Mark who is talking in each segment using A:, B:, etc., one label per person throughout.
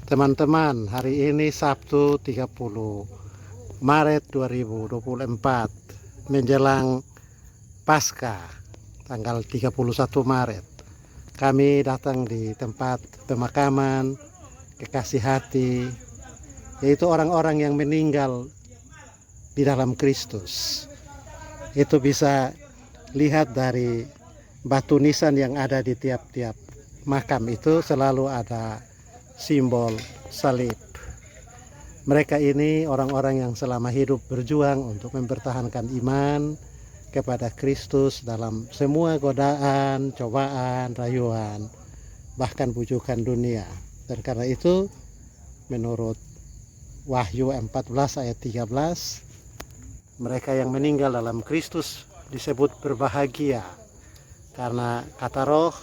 A: Teman-teman, hari ini Sabtu 30 Maret 2024 menjelang Paskah tanggal 31 Maret. Kami datang di tempat pemakaman kekasih hati, yaitu orang-orang yang meninggal di dalam Kristus. Itu bisa lihat dari batu nisan yang ada di tiap-tiap makam, itu selalu ada simbol salib. Mereka ini orang-orang yang selama hidup berjuang untuk mempertahankan iman kepada Kristus dalam semua godaan, cobaan, rayuan, bahkan bujukan dunia. Dan karena itu menurut Wahyu 14 ayat 13, mereka yang meninggal dalam Kristus disebut berbahagia, karena kata Roh,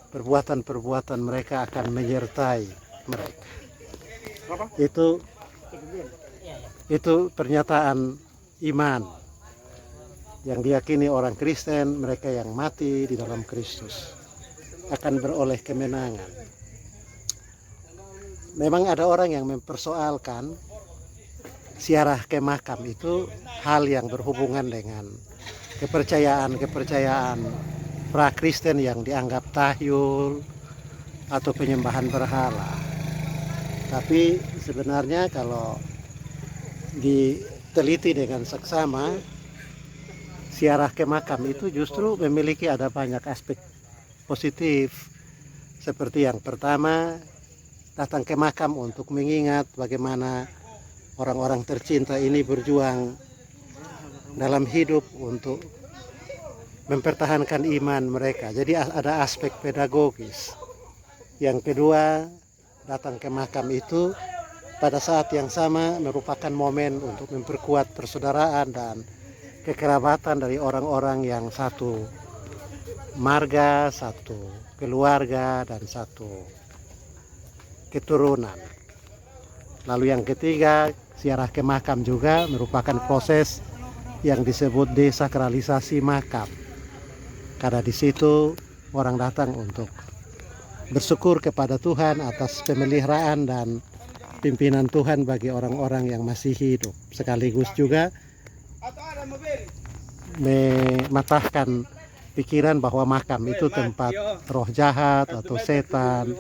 A: perbuatan-perbuatan mereka akan menyertai mereka. Itu pernyataan iman yang diyakini orang Kristen. Mereka yang mati di dalam Kristus akan beroleh kemenangan. Memang ada orang yang mempersoalkan ziarah ke makam itu hal yang berhubungan dengan kepercayaan pra-Kristen yang dianggap tahyul atau penyembahan berhala. Tapi sebenarnya kalau diteliti dengan seksama, ziarah ke makam itu justru memiliki ada banyak aspek positif. Seperti yang pertama, datang ke makam untuk mengingat bagaimana orang-orang tercinta ini berjuang dalam hidup untuk mempertahankan iman mereka. Jadi ada aspek pedagogis. Yang kedua, datang ke makam itu pada saat yang sama merupakan momen untuk memperkuat persaudaraan dan kekerabatan dari orang-orang yang satu marga, satu keluarga, dan satu keturunan. Lalu yang ketiga, ziarah ke makam juga merupakan proses yang disebut desakralisasi makam. Karena di situ orang datang untuk bersyukur kepada Tuhan atas pemeliharaan dan pimpinan Tuhan bagi orang-orang yang masih hidup. Sekaligus juga mematahkan pikiran bahwa makam itu tempat roh jahat atau setan.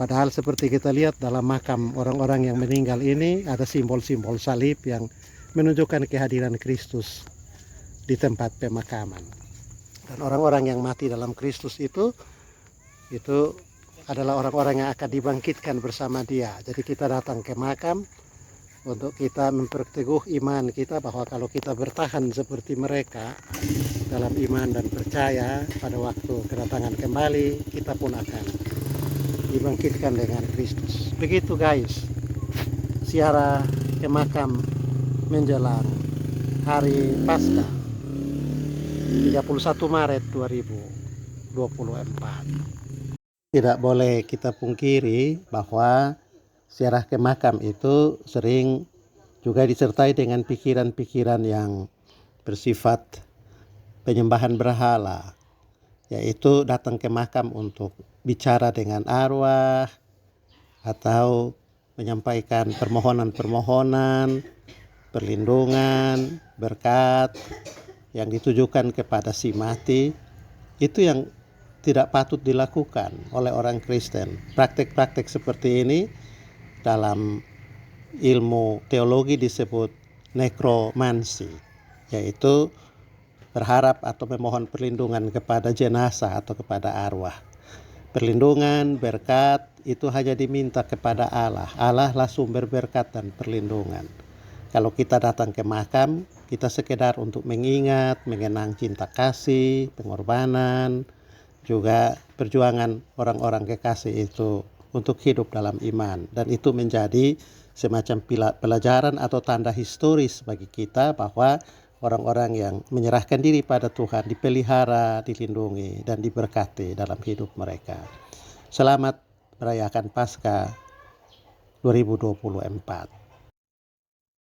A: Padahal seperti kita lihat dalam makam orang-orang yang meninggal ini ada simbol-simbol salib yang menunjukkan kehadiran Kristus di tempat pemakaman. Dan orang-orang yang mati dalam Kristus itu adalah orang-orang yang akan dibangkitkan bersama Dia. Jadi kita datang ke makam untuk kita memperteguh iman kita bahwa kalau kita bertahan seperti mereka dalam iman dan percaya, pada waktu kedatangan kembali kita pun akan dibangkitkan dengan Kristus. Begitu guys, ziarah ke makam menjelang hari Paskah 31 Maret 2024. Tidak boleh kita pungkiri bahwa ziarah ke makam itu sering juga disertai dengan pikiran-pikiran yang bersifat penyembahan berhala, yaitu datang ke makam untuk bicara dengan arwah atau menyampaikan permohonan-permohonan, perlindungan, berkat yang ditujukan kepada si mati. Itu yang tidak patut dilakukan oleh orang Kristen. Praktek-praktek seperti ini dalam ilmu teologi disebut nekromansi, yaitu berharap atau memohon perlindungan kepada jenazah atau kepada arwah. Perlindungan, berkat itu hanya diminta kepada Allah. Allah lah sumber berkat dan perlindungan. Kalau kita datang ke makam, kita sekedar untuk mengingat, mengenang cinta kasih, pengorbanan, juga perjuangan orang-orang kekasih itu untuk hidup dalam iman. Dan itu menjadi semacam pelajaran atau tanda historis bagi kita bahwa orang-orang yang menyerahkan diri pada Tuhan dipelihara, dilindungi, dan diberkati dalam hidup mereka. Selamat merayakan Paskah 2024.